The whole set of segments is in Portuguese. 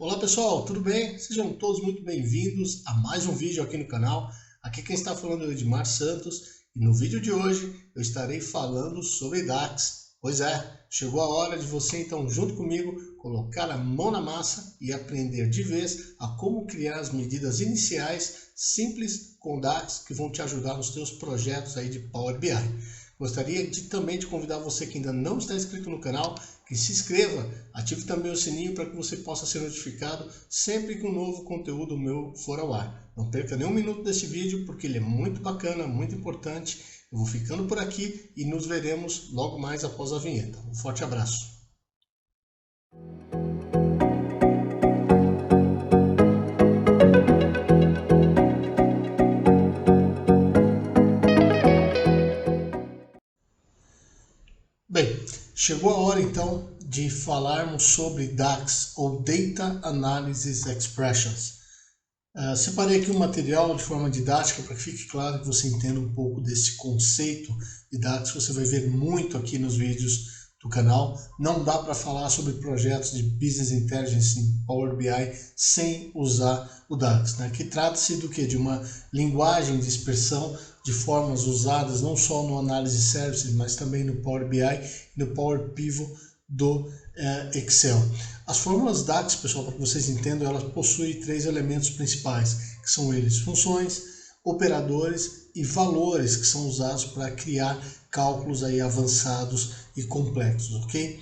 Olá pessoal, tudo bem? Sejam todos muito bem-vindos a mais um vídeo aqui no canal. Aqui quem está falando é o Edmar Santos e no vídeo de hoje eu estarei falando sobre DAX. Pois é, chegou a hora de você então junto comigo colocar a mão na massa e aprender de vez a como criar as medidas iniciais simples com DAX que vão te ajudar nos teus projetos aí de Power BI. Gostaria também de convidar você que ainda não está inscrito no canal, que se inscreva, ative também o sininho para que você possa ser notificado sempre que um novo conteúdo meu for ao ar. Não perca nenhum minuto desse vídeo porque ele é muito bacana, muito importante. Eu vou ficando por aqui e nos veremos logo mais após a vinheta. Um forte abraço. Bem, chegou a hora então de falarmos sobre DAX ou Data Analysis Expressions. Separei aqui um material de forma didática para que fique claro que você entenda um pouco desse conceito de DAX. Você vai ver muito aqui nos vídeos do canal. Não dá para falar sobre projetos de Business Intelligence em Power BI sem usar o DAX, né? Que trata-se do que? De uma linguagem de expressão de formas usadas não só no Analysis Services, mas também no Power BI e no Power Pivot do Excel. As fórmulas DAX, pessoal, para que vocês entendam, elas possuem três elementos principais, que são eles: funções, operadores e valores, que são usados para criar cálculos aí avançados e complexos, ok?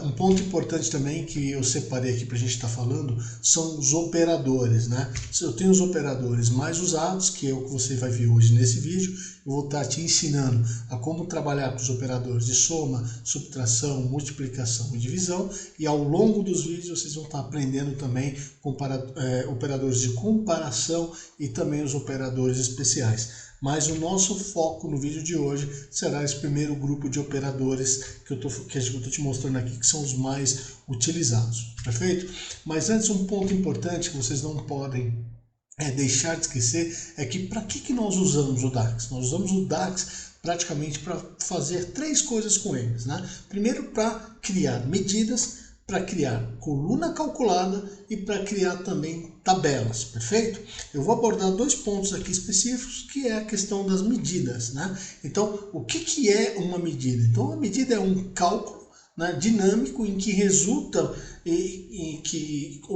Um ponto importante também que eu separei aqui para a gente estar falando são os operadores, né? Eu tenho os operadores mais usados, que é o que você vai ver hoje nesse vídeo. Eu vou estar te ensinando a como trabalhar com os operadores de soma, subtração, multiplicação e divisão, e ao longo dos vídeos vocês vão estar aprendendo também operadores de comparação e também os operadores especiais. Mas o nosso foco no vídeo de hoje será esse primeiro grupo de operadores que eu estou te mostrando aqui, que são os mais utilizados, perfeito? Mas antes, um ponto importante que vocês não podem deixar de esquecer é que para que nós usamos o DAX? Nós usamos o DAX praticamente para fazer três coisas com eles, né? Primeiro, para criar medidas, para criar coluna calculada e para criar também tabelas, perfeito? Eu vou abordar dois pontos aqui específicos, que é a questão das medidas, né? Então, o que é uma medida? Então, uma medida é um cálculo, né, dinâmico em que resulta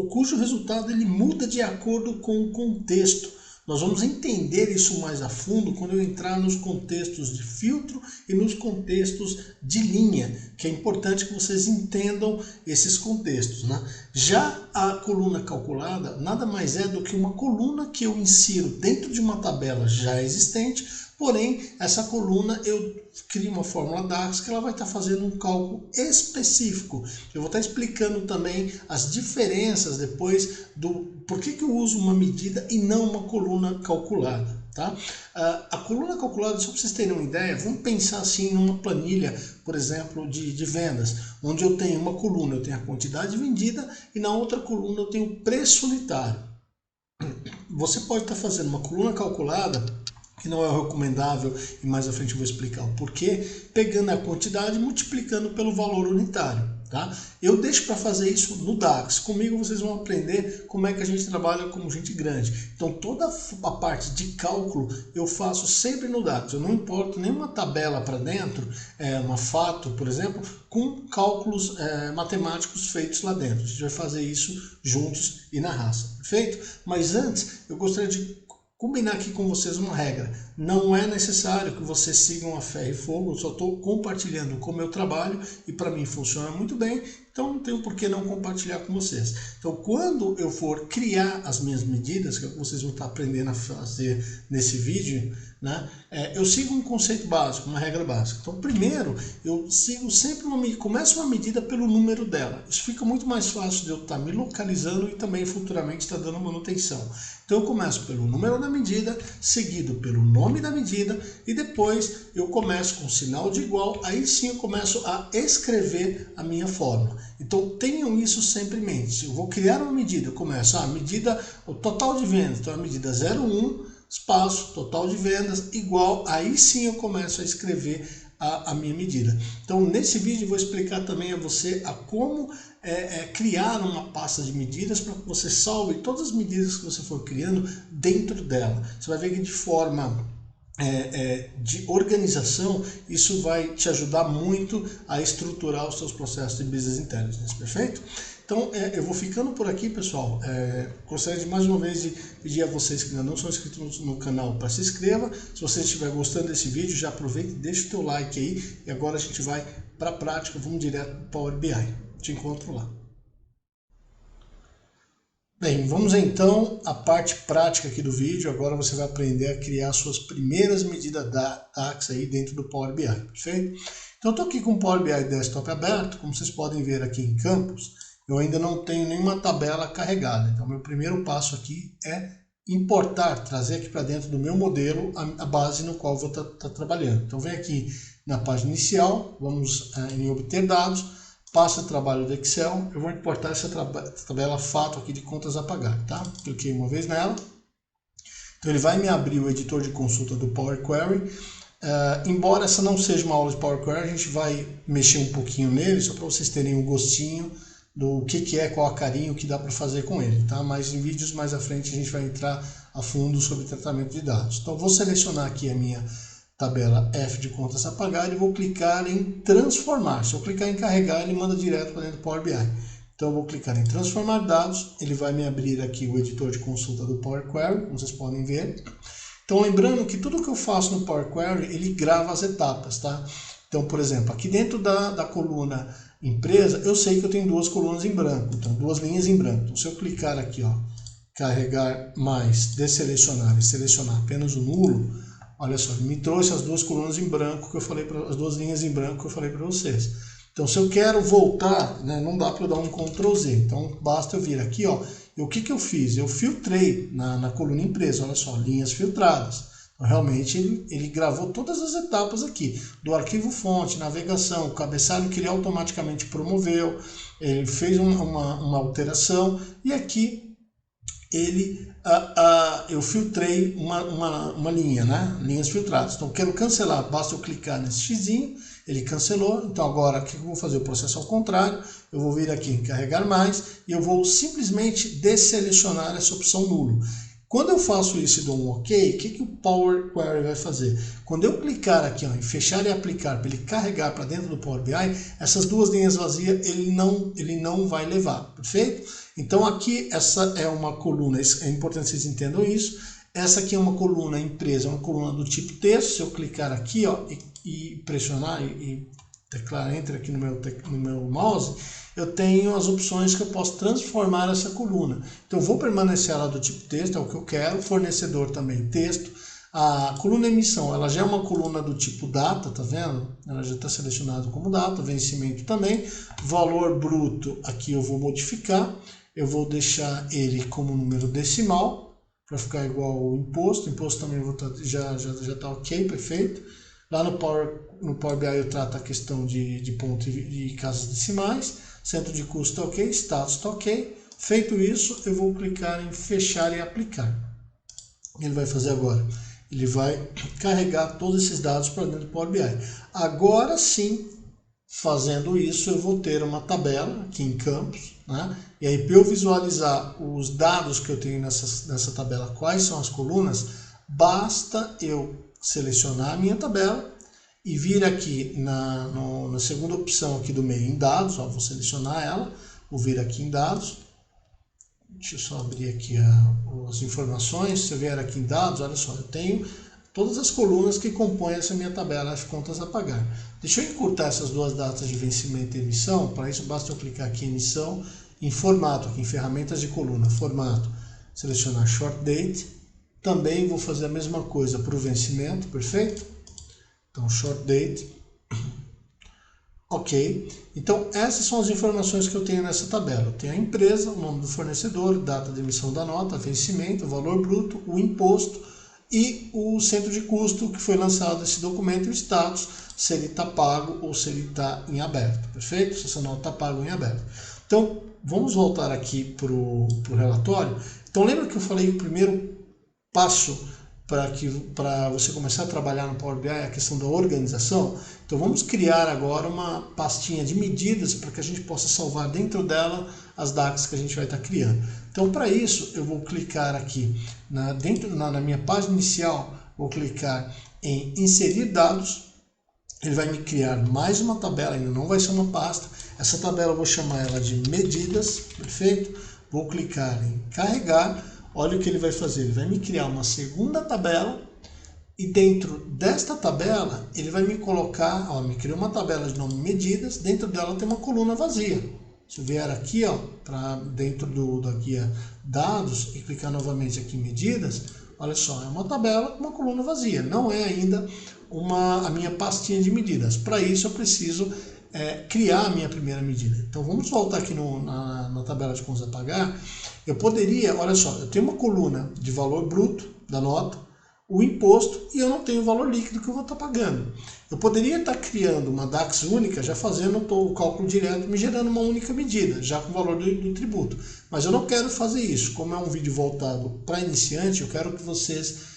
cujo resultado ele muda de acordo com o contexto. Nós vamos entender isso mais a fundo quando eu entrar nos contextos de filtro e nos contextos de linha, que é importante que vocês entendam esses contextos, né? Já a coluna calculada nada mais é do que uma coluna que eu insiro dentro de uma tabela já existente, porém essa coluna eu crio uma fórmula DAX que ela vai estar fazendo um cálculo específico. Eu vou estar explicando também as diferenças depois do por que eu uso uma medida e não uma coluna calculada, tá? A coluna calculada, só para vocês terem uma ideia, vamos pensar assim numa planilha, por exemplo, de vendas, onde eu tenho uma coluna, eu tenho a quantidade vendida e na outra coluna eu tenho o preço unitário. Você pode estar fazendo uma coluna calculada, que não é recomendável, e mais à frente eu vou explicar o porquê, pegando a quantidade e multiplicando pelo valor unitário. Tá? Eu deixo para fazer isso no DAX. Comigo vocês vão aprender como é que a gente trabalha como gente grande. Então toda a parte de cálculo eu faço sempre no DAX. Eu não importo nenhuma tabela para dentro, uma fato, por exemplo, com cálculos matemáticos feitos lá dentro. A gente vai fazer isso juntos e na raça, perfeito? Mas antes eu gostaria de combinar aqui com vocês uma regra. Não é necessário que vocês sigam a ferro e fogo, eu só estou compartilhando como eu trabalho e para mim funciona muito bem, então não tenho por que não compartilhar com vocês. Então quando eu for criar as minhas medidas, que é o que vocês vão estar aprendendo a fazer nesse vídeo, né, eu sigo um conceito básico, uma regra básica. Então primeiro eu sigo sempre começo uma medida pelo número dela. Isso fica muito mais fácil de eu estar me localizando e também futuramente estar dando manutenção. Então eu começo pelo número da medida, seguido pelo nome da medida e depois eu começo com sinal de igual, aí sim eu começo a escrever a minha fórmula. Então tenham isso sempre em mente. Se eu vou criar uma medida, eu começo a medida, o total de vendas, então a medida 01, espaço, total de vendas, igual, aí sim eu começo a escrever a minha medida. Então, nesse vídeo eu vou explicar também a você a como criar uma pasta de medidas para que você salve todas as medidas que você for criando dentro dela. Você vai ver que de forma de organização, isso vai te ajudar muito a estruturar os seus processos de Business Intelligence, perfeito? Então, eu vou ficando por aqui, pessoal. Gostaria de mais uma vez de pedir a vocês que ainda não são inscritos no canal para se inscreva. Se você estiver gostando desse vídeo, já aproveita e deixa o teu like aí. E agora a gente vai para a prática, vamos direto para o Power BI. Te encontro lá. Bem, vamos então à parte prática aqui do vídeo. Agora você vai aprender a criar suas primeiras medidas DAX aí dentro do Power BI, perfeito? Então eu estou aqui com o Power BI Desktop aberto. Como vocês podem ver aqui em campos, eu ainda não tenho nenhuma tabela carregada. Então meu primeiro passo aqui é importar, trazer aqui para dentro do meu modelo a base no qual eu vou estar trabalhando. Então vem aqui na página inicial, vamos em obter dados. Passa o trabalho do Excel, eu vou importar essa tabela fato aqui de contas a pagar, tá? Cliquei uma vez nela. Então ele vai me abrir o editor de consulta do Power Query. Embora essa não seja uma aula de Power Query, a gente vai mexer um pouquinho nele, só para vocês terem um gostinho do que é, qual a carinha, o que dá para fazer com ele, tá? Mas em vídeos mais à frente a gente vai entrar a fundo sobre tratamento de dados. Então vou selecionar aqui a minha tabela F de contas a pagar e vou clicar em transformar. Se eu clicar em carregar, ele manda direto para dentro do Power BI. Então eu vou clicar em transformar dados, ele vai me abrir aqui o editor de consulta do Power Query, como vocês podem ver. Então lembrando que tudo que eu faço no Power Query, ele grava as etapas, tá? Então, por exemplo, aqui dentro da coluna empresa, eu sei que eu tenho duas colunas em branco, então duas linhas em branco. Então se eu clicar aqui, ó, carregar mais, desselecionar e selecionar apenas o nulo, olha só, me trouxe as duas colunas em branco que eu falei as duas linhas em branco que eu falei para vocês. Então, se eu quero voltar, né, não dá para eu dar um Ctrl Z. Então, basta eu vir aqui, ó. E o que eu fiz? Eu filtrei na coluna empresa, olha só, linhas filtradas. Então, realmente, ele gravou todas as etapas aqui, do arquivo fonte, navegação, o cabeçalho que ele automaticamente promoveu, ele fez uma alteração, e aqui eu filtrei uma linha, né? Linhas filtradas. Então, quero cancelar, basta eu clicar nesse xizinho, ele cancelou. Então, agora, o que eu vou fazer? O processo ao contrário, eu vou vir aqui em carregar mais e eu vou simplesmente desselecionar essa opção nulo. Quando eu faço isso e dou um OK, o que o Power Query vai fazer? Quando eu clicar aqui, ó, em fechar e aplicar, para ele carregar para dentro do Power BI, essas duas linhas vazias ele não vai levar, perfeito? Então aqui essa é uma coluna, é importante que vocês entendam isso. Essa aqui é uma coluna empresa, uma coluna do tipo texto. Se eu clicar aqui, ó, e pressionar e teclar Enter aqui no meu mouse, eu tenho as opções que eu posso transformar essa coluna. Então eu vou permanecer ela do tipo texto, é o que eu quero. Fornecedor também texto. A coluna emissão, ela já é uma coluna do tipo data, tá vendo? Ela já está selecionada como data, vencimento também. Valor bruto, aqui eu vou modificar. Eu vou deixar ele como número decimal, para ficar igual ao imposto. O imposto também já está ok, perfeito. Lá no Power BI eu trato a questão de ponto e casas decimais. Centro de custo está ok, status está ok. Feito isso, eu vou clicar em fechar e aplicar. Ele vai fazer agora. Ele vai carregar todos esses dados para dentro do Power BI. Agora sim, fazendo isso, eu vou ter uma tabela aqui em campos, né? E aí, para eu visualizar os dados que eu tenho nessa tabela, quais são as colunas, basta eu selecionar a minha tabela e vir aqui na segunda opção aqui do meio em dados, ó, vou selecionar ela, vou vir aqui em dados. Deixa eu só abrir aqui as informações. Se eu vier aqui em dados, olha só, eu tenho todas as colunas que compõem essa minha tabela de contas a pagar. Deixa eu encurtar essas duas datas de vencimento e emissão. Para isso, basta eu clicar aqui em emissão, em formato, aqui em ferramentas de coluna, formato, selecionar short date. Também vou fazer a mesma coisa para o vencimento, perfeito? Então, short date. Ok, então essas são as informações que eu tenho nessa tabela. Eu tenho a empresa, o nome do fornecedor, data de emissão da nota, vencimento, valor bruto, o imposto e o centro de custo que foi lançado esse documento e o status, se ele está pago ou se ele está em aberto, perfeito? Se essa nota está paga ou em aberto. Então, vamos voltar aqui para o relatório. Então, lembra que eu falei o primeiro passo para você começar a trabalhar no Power BI, a questão da organização. Então vamos criar agora uma pastinha de medidas para que a gente possa salvar dentro dela as DAX que a gente vai estar criando. Então para isso eu vou clicar aqui na minha página inicial, vou clicar em inserir dados. Ele vai me criar mais uma tabela, ainda não vai ser uma pasta. Essa tabela eu vou chamar ela de medidas, perfeito? Vou clicar em carregar. Olha o que ele vai fazer, ele vai me criar uma segunda tabela e dentro desta tabela ele vai me colocar, ó, me criou uma tabela de nome medidas, dentro dela tem uma coluna vazia. Se eu vier aqui, ó, para dentro da guia dados e clicar novamente aqui em medidas, olha só, é uma tabela com uma coluna vazia, não é ainda a minha pastinha de medidas. Para isso eu preciso criar a minha primeira medida. Então vamos voltar aqui na tabela de contas a pagar. Eu poderia, olha só, eu tenho uma coluna de valor bruto da nota, o imposto, e eu não tenho o valor líquido que eu vou estar pagando. Eu poderia estar criando uma DAX única, já fazendo o cálculo direto, me gerando uma única medida, já com o valor do tributo. Mas eu não quero fazer isso. Como é um vídeo voltado para iniciante, eu quero que vocês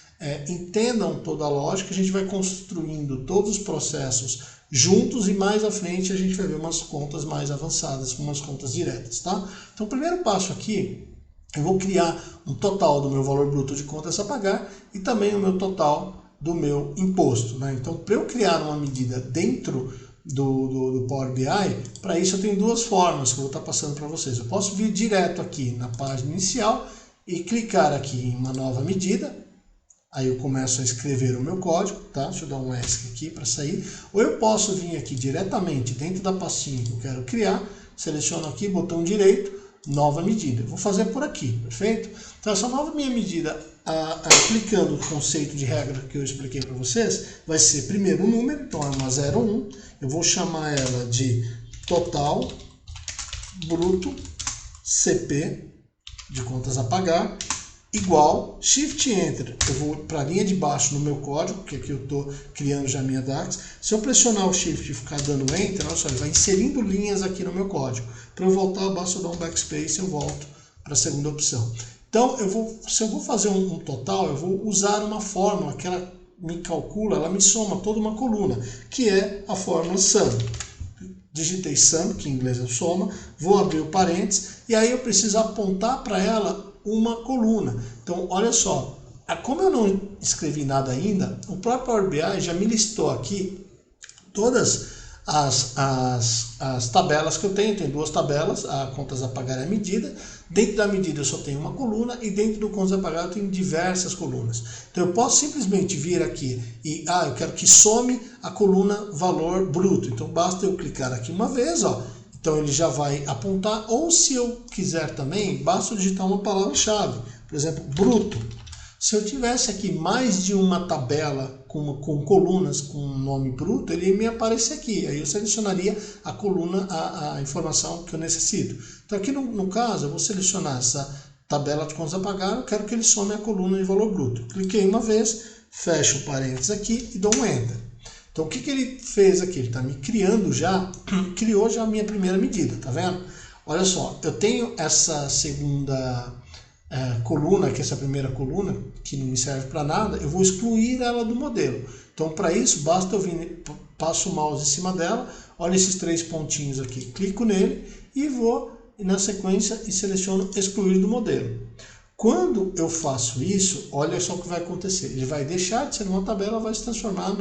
entendam toda a lógica. A gente vai construindo todos os processos juntos e mais à frente a gente vai ver umas contas mais avançadas, com umas contas diretas, tá? Então o primeiro passo aqui, eu vou criar um total do meu valor bruto de contas a pagar e também o meu total do meu imposto, né? Então para eu criar uma medida dentro do Power BI, para isso eu tenho duas formas que eu vou estar passando para vocês. Eu posso vir direto aqui na página inicial e clicar aqui em uma nova medida. Aí eu começo a escrever o meu código, tá? Deixa eu dar um ESC aqui para sair. Ou eu posso vir aqui diretamente dentro da pastinha que eu quero criar, seleciono aqui, botão direito, nova medida. Vou fazer por aqui, perfeito? Então essa nova minha medida, aplicando o conceito de regra que eu expliquei para vocês, vai ser primeiro um número, então é uma 01. Eu vou chamar ela de total bruto CP de contas a pagar, igual, Shift Enter, eu vou para a linha de baixo no meu código, que aqui eu estou criando já a minha DAX. Se eu pressionar o Shift e ficar dando Enter, olha só, ele vai inserindo linhas aqui no meu código. Para eu voltar, basta eu dar um backspace e eu volto para a segunda opção. Então, se eu vou fazer um total, eu vou usar uma fórmula que ela me calcula, ela me soma toda uma coluna, que é a fórmula SUM. Digitei SUM, que em inglês é soma, vou abrir o parênteses, e aí eu preciso apontar para ela uma coluna. Então, olha só, como eu não escrevi nada ainda, o próprio Power BI já me listou aqui todas as tabelas que eu tenho. Tem duas tabelas, a contas a pagar é a medida. Dentro da medida eu só tenho uma coluna e dentro do contas a pagar eu tenho diversas colunas. Então eu posso simplesmente vir aqui e eu quero que some a coluna valor bruto. Então basta eu clicar aqui uma vez, ó. Então ele já vai apontar, ou se eu quiser também, basta eu digitar uma palavra-chave, por exemplo, bruto. Se eu tivesse aqui mais de uma tabela com colunas com nome bruto, ele ia me aparecer aqui. Aí eu selecionaria a coluna, a informação que eu necessito. Então aqui no caso, eu vou selecionar essa tabela de contas a pagar, eu quero que ele some a coluna de valor bruto. Cliquei uma vez, fecho o parênteses aqui e dou um Enter. Então o que ele fez aqui? Ele está me criando já, criou já a minha primeira medida, tá vendo? Olha só, eu tenho essa segunda coluna, que é essa primeira coluna, que não me serve para nada, eu vou excluir ela do modelo. Então para isso, basta eu vir, passo o mouse em cima dela, olha esses três pontinhos aqui, clico nele e vou na sequência e seleciono excluir do modelo. Quando eu faço isso, olha só o que vai acontecer. Ele vai deixar de ser uma tabela, vai se transformar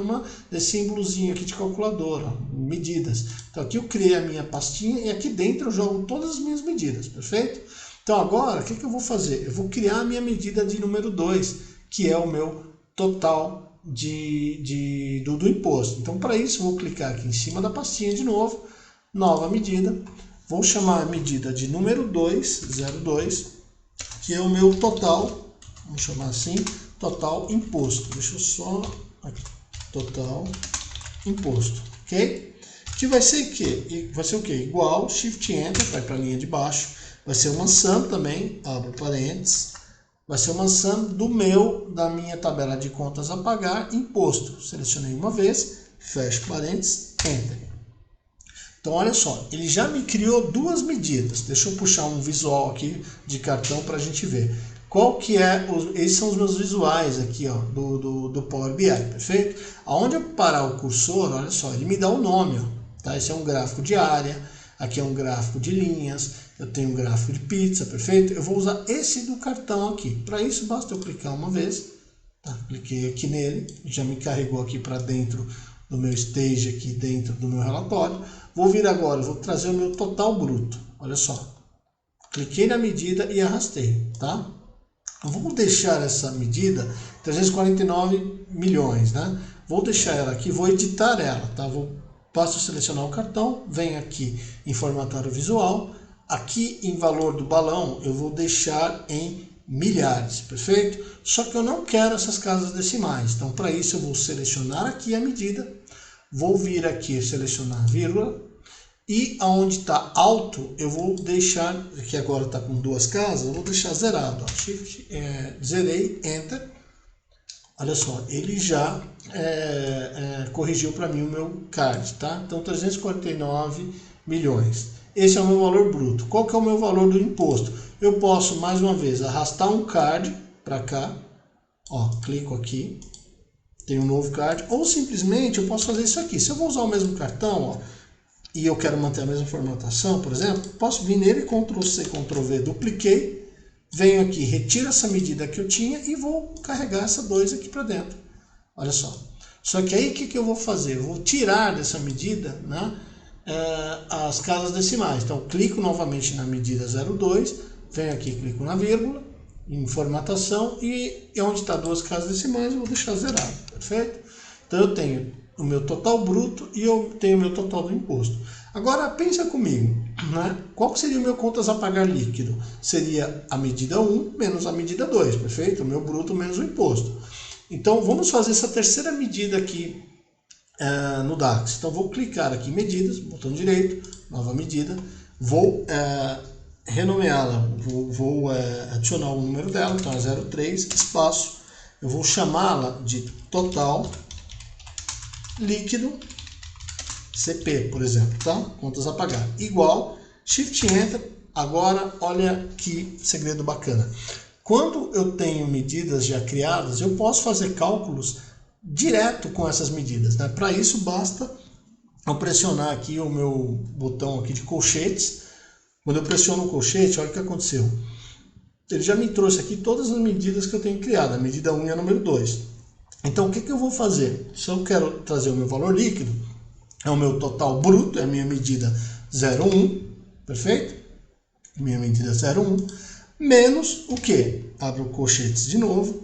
nesse símbolozinho aqui de calculadora, medidas. Então aqui eu criei a minha pastinha e aqui dentro eu jogo todas as minhas medidas, perfeito? Então agora, o que eu vou fazer? Eu vou criar a minha medida de número 2, que é o meu total do imposto. Então para isso eu vou clicar aqui em cima da pastinha de novo, nova medida, vou chamar a medida de número 2, 02, que é o meu total, vamos chamar assim, total imposto. Deixa eu só, aqui, total imposto, ok? Que vai ser o quê? Igual, Shift Enter, vai para a linha de baixo, vai ser uma sum também, abro parênteses, vai ser uma sum da minha tabela de contas a pagar, imposto. Selecionei uma vez, fecho parênteses, Enter. Então, olha só, ele já me criou duas medidas. Deixa eu puxar um visual aqui de cartão para a gente ver. qual que é, esses são os meus visuais aqui, ó, do Power BI, perfeito? Aonde eu parar o cursor, olha só, ele me dá o nome, ó, tá? Esse é um gráfico de área, aqui é um gráfico de linhas, eu tenho um gráfico de pizza, perfeito? Eu vou usar esse do cartão aqui. Para isso, basta eu clicar uma vez, tá? Cliquei aqui nele, já me carregou aqui para dentro do meu stage, aqui dentro do meu relatório. Vou vir agora, vou trazer o meu total bruto, olha só. Cliquei na medida e arrastei, tá? Vou deixar essa medida 349 milhões, né? Vou deixar ela aqui, vou editar ela, tá? Basta selecionar o cartão, venho aqui em formatar o visual. Aqui em valor do balão eu vou deixar em milhares, perfeito? Só que eu não quero essas casas decimais, então para isso eu vou selecionar aqui a medida, vou vir aqui selecionar vírgula e aonde está alto eu vou deixar, que agora está com duas casas, eu vou deixar zerado, ó, Shift, zerei, Enter. Olha só, ele já corrigiu para mim o meu card, tá? Então 349 milhões. Esse é o meu valor bruto. Qual que é o meu valor do imposto? Eu posso, mais uma vez, arrastar um card para cá. Ó, clico aqui. Tem um novo card. Ou simplesmente eu posso fazer isso aqui. Se eu vou usar o mesmo cartão, ó, e eu quero manter a mesma formatação, por exemplo, posso vir nele, Ctrl+C, Ctrl+V, dupliquei. Venho aqui, retiro essa medida que eu tinha e vou carregar essa 2 aqui para dentro. Olha só. Só que aí o que eu vou fazer? Eu vou tirar dessa medida, né, as casas decimais. Então, clico novamente na medida 02, venho aqui, clico na vírgula, em formatação, e onde está duas casas decimais eu vou deixar zerado, perfeito? Então, eu tenho o meu total bruto e eu tenho o meu total do imposto. Agora, pensa comigo, né? Qual seria o meu contas a pagar líquido? Seria a medida 1 menos a medida 2, perfeito? O meu bruto menos o imposto. Então, vamos fazer essa terceira medida aqui no DAX. Então vou clicar aqui em medidas, botão direito, nova medida, vou renomeá-la, vou adicionar o número dela, então é 03, espaço, eu vou chamá-la de total líquido CP, por exemplo, tá? Contas a pagar, igual, Shift Enter. Agora olha que segredo bacana, quando eu tenho medidas já criadas, eu posso fazer cálculos direto com essas medidas, né? Para isso basta eu pressionar aqui o meu botão aqui de colchetes. Quando eu pressiono o colchete, olha o que aconteceu. Ele já me trouxe aqui todas as medidas que eu tenho criado, a medida 1 e a número 2. Então o que eu vou fazer? Se eu quero trazer o meu valor líquido, é o meu total bruto, é a minha medida 01, perfeito? Minha medida 01, menos o que? Abro colchetes de novo.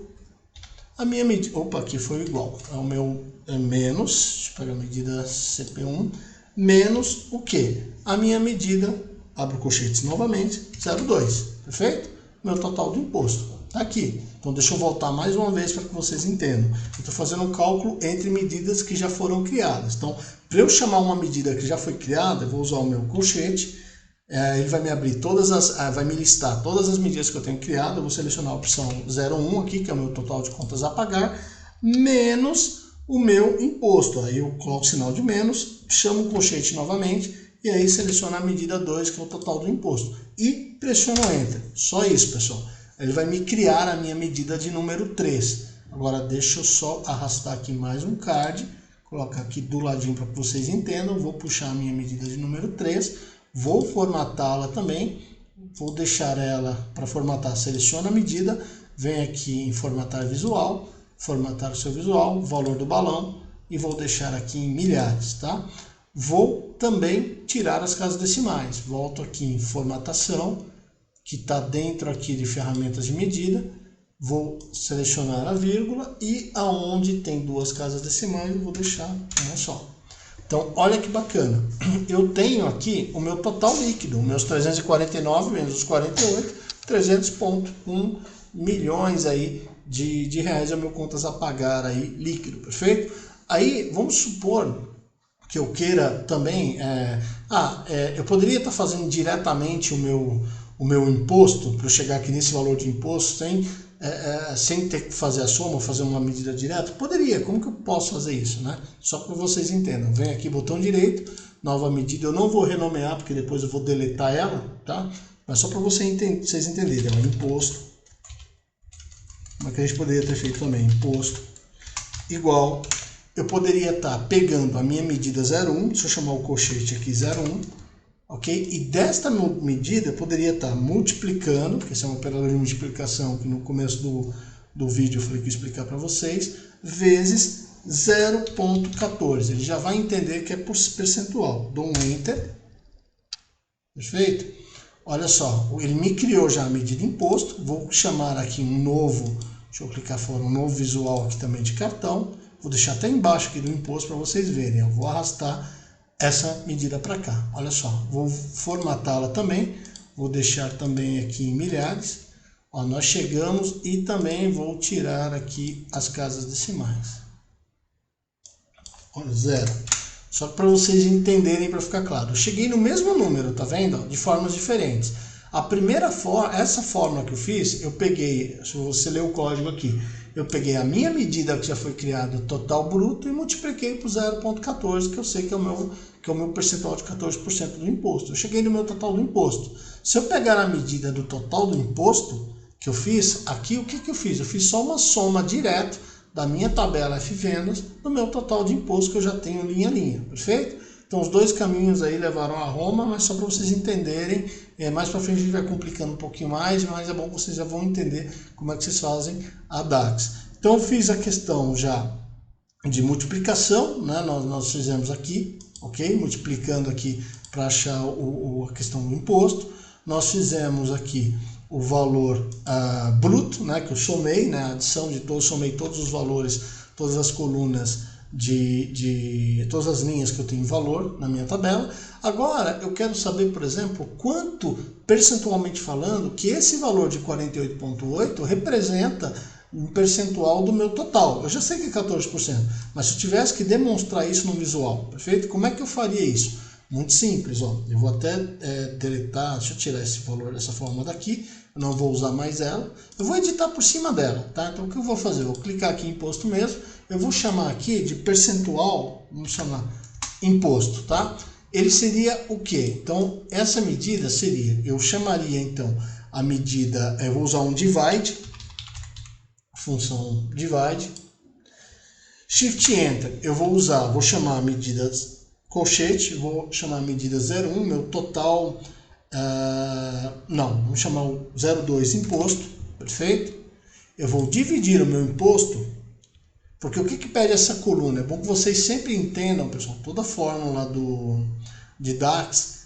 A minha medida, opa, aqui foi igual, é o meu menos, deixa eu pegar a medida CP1, menos o que? A minha medida, abro colchetes novamente, 02, perfeito? Meu total do imposto, tá aqui. Então deixa eu voltar mais uma vez para que vocês entendam. Eu estou fazendo um cálculo entre medidas que já foram criadas. Então, para eu chamar uma medida que já foi criada, eu vou usar o meu colchete, ele vai me abrir vai me listar todas as medidas que eu tenho criado. Eu vou selecionar a opção 01 aqui, que é o meu total de contas a pagar, menos o meu imposto. Aí eu coloco o sinal de menos, chamo o colchete novamente, e aí seleciono a medida 2, que é o total do imposto. E pressiono Enter. Só isso, pessoal. Ele vai me criar a minha medida de número 3. Agora deixa eu só arrastar aqui mais um card, colocar aqui do ladinho para que vocês entendam. Vou puxar a minha medida de número 3. Vou formatá-la também, vou deixar ela para formatar, seleciona a medida, vem aqui em formatar visual, formatar o seu visual, valor do balão, e vou deixar aqui em milhares, tá? Vou também tirar as casas decimais, volto aqui em formatação, que está dentro aqui de ferramentas de medida, vou selecionar a vírgula e aonde tem duas casas decimais eu vou deixar uma só. Então, olha que bacana. Eu tenho aqui o meu total líquido, meus 349 menos os 48, 300,1 milhões aí de reais é o meu contas a pagar aí líquido, perfeito? Aí, vamos supor que eu queira também, eu poderia estar fazendo diretamente o meu imposto, para eu chegar aqui nesse valor de imposto, sem ter que fazer a soma, fazer uma medida direta? Poderia. Como que eu posso fazer isso, né? Só para vocês entendam. Vem aqui, botão direito, nova medida. Eu não vou renomear, porque depois eu vou deletar ela, tá? Mas só para vocês entenderem. Imposto, Como é que a gente poderia ter feito também? Imposto igual, eu poderia estar pegando a minha medida 0,1, deixa eu chamar o colchete aqui 0,1, ok? E desta medida eu poderia estar multiplicando, porque esse é um operador de multiplicação que no começo do vídeo eu falei que ia explicar para vocês, vezes 0,14. Ele já vai entender que é por percentual. Dou um Enter. Perfeito? Olha só, ele me criou já a medida imposto. Vou chamar aqui um novo, deixa eu clicar fora, um novo visual aqui também de cartão. Vou deixar até embaixo aqui do imposto para vocês verem. Eu vou arrastar essa medida para cá. Olha só, vou formatá-la também. Vou deixar também aqui em milhares. Ó, nós chegamos e também vou tirar aqui as casas decimais. Olha, 0. Só para vocês entenderem, para ficar claro. Eu cheguei no mesmo número, tá vendo? De formas diferentes. A primeira forma, essa fórmula que eu fiz, eu peguei, se você ler o código aqui, eu peguei a minha medida que já foi criada, total bruto, e multipliquei por 0,14, que eu sei que é o meu percentual de 14% do imposto. Eu cheguei no meu total do imposto. Se eu pegar a medida do total do imposto que eu fiz, aqui o que eu fiz? Eu fiz só uma soma direta da minha tabela F-Vendas do meu total de imposto que eu já tenho linha a linha, perfeito? Então os dois caminhos aí levaram a Roma, mas só para vocês entenderem, mais para frente a gente vai complicando um pouquinho mais, mas é bom que vocês já vão entender como é que vocês fazem a DAX. Então eu fiz a questão já de multiplicação, né? Nós fizemos aqui, ok? Multiplicando aqui para achar a questão do imposto. Nós fizemos aqui o valor bruto, né, que eu somei, né, a adição de todos, somei todos os valores, todas as colunas de todas as linhas que eu tenho em valor na minha tabela. Agora eu quero saber, por exemplo, quanto percentualmente falando que esse valor de 48,8 representa um percentual do meu total. Eu já sei que é 14%, mas se eu tivesse que demonstrar isso no visual, perfeito? Como é que eu faria isso? Muito simples, ó. Eu vou até deletar, deixa eu tirar esse valor dessa forma daqui, eu não vou usar mais ela. Eu vou editar por cima dela, tá? Então o que eu vou fazer? Eu vou clicar aqui em imposto mesmo, eu vou chamar aqui de percentual, vamos chamar imposto, tá? Ele seria o quê? Então essa medida seria, eu chamaria então a medida, eu vou usar um divide, função divide, Shift Enter, eu vou chamar a medida colchete, vou chamar a medida 0,1, meu total, vamos chamar o 0,2 imposto, perfeito? Eu vou dividir o meu imposto, porque o que pede essa coluna? É bom que vocês sempre entendam, pessoal, toda a fórmula de DAX,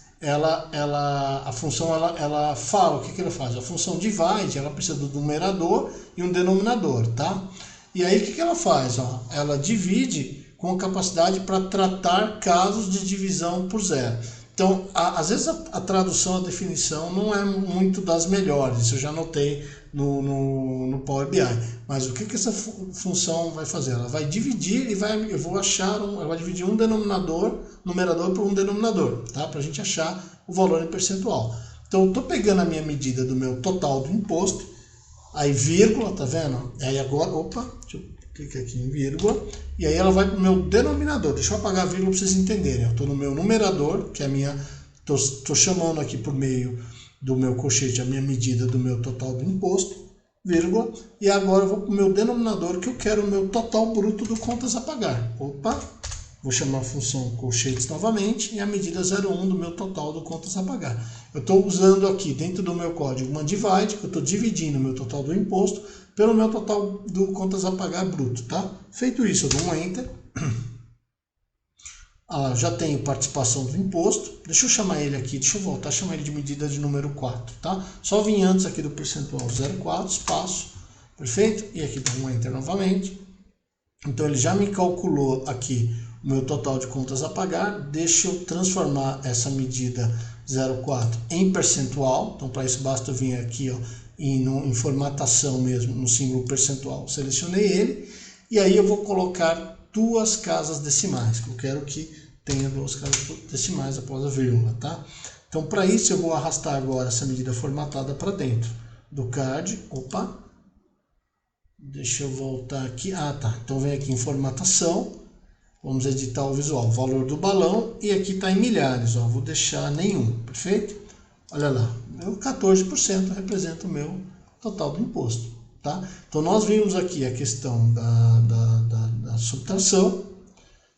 a função ela fala, o que ela faz? A função divide, ela precisa do numerador e um denominador, tá? E aí o que ela faz? Ó? Ela divide com capacidade para tratar casos de divisão por zero. Então, às vezes a tradução, a definição não é muito das melhores, isso eu já notei no Power BI. Mas o que essa função vai fazer? Ela vai dividir e ela vai dividir um numerador por um denominador, tá? Para a gente achar o valor em percentual. Então, eu estou pegando a minha medida do meu total do imposto, aí vírgula, tá vendo? Aí agora, deixa eu clicar aqui em vírgula, e aí ela vai para o meu denominador. Deixa eu apagar a vírgula para vocês entenderem. Eu estou no meu numerador, que é a minha, estou chamando aqui por meio do meu colchete a minha medida do meu total do imposto, vírgula, e agora eu vou para o meu denominador, que eu quero o meu total bruto do contas a pagar. Vou chamar a função colchetes novamente e a medida 0,1 do meu total do contas a pagar. Eu estou usando aqui dentro do meu código uma divide, que eu estou dividindo o meu total do imposto pelo meu total do contas a pagar bruto, tá? Feito isso, eu dou um Enter. Já tenho participação do imposto. Deixa eu chamar ele aqui, deixa eu voltar a chamar ele de medida de número 4, tá? Só vim antes aqui do percentual 0,4, espaço, perfeito? E aqui dou um Enter novamente. Então ele já me calculou aqui o meu total de contas a pagar. Deixa eu transformar essa medida 0,4 em percentual. Então para isso basta eu vir aqui, ó, em formatação mesmo, no símbolo percentual, selecionei ele, e aí eu vou colocar duas casas decimais, que eu quero que tenha duas casas decimais após a vírgula, tá? Então para isso eu vou arrastar agora essa medida formatada para dentro do card, deixa eu voltar aqui, tá, então vem aqui em formatação, vamos editar o visual, valor do balão, e aqui está em milhares, ó, vou deixar nenhum, perfeito? Olha lá, meu 14% representa o meu total do imposto. Tá? Então nós vimos aqui a questão da subtração,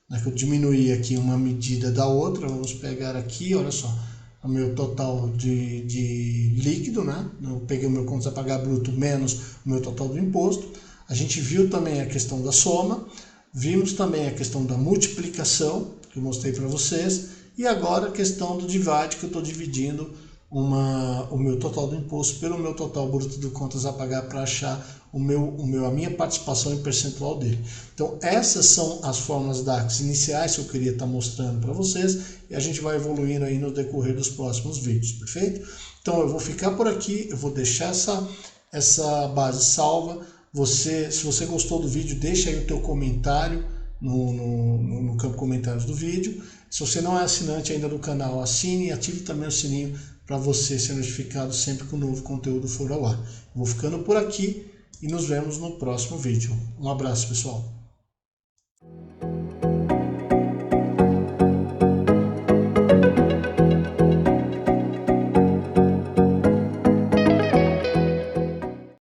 né, que eu diminuí aqui uma medida da outra. Vamos pegar aqui, olha só, o meu total de líquido, né? Eu peguei o meu contas a pagar bruto menos o meu total do imposto. A gente viu também a questão da soma, vimos também a questão da multiplicação, que eu mostrei para vocês, e agora a questão do divide, que eu estou dividindo o meu total do imposto pelo meu total bruto de contas a pagar para achar a minha participação em percentual dele. Então essas são as fórmulas DAX iniciais que eu queria estar mostrando para vocês, e a gente vai evoluindo aí no decorrer dos próximos vídeos, perfeito? Então eu vou ficar por aqui, eu vou deixar essa base salva. Se você gostou do vídeo, deixa aí o teu comentário no campo comentários do vídeo. Se você não é assinante ainda do canal, assine e ative também o sininho para você ser notificado sempre que um novo conteúdo for ao ar. Vou ficando por aqui e nos vemos no próximo vídeo. Um abraço, pessoal!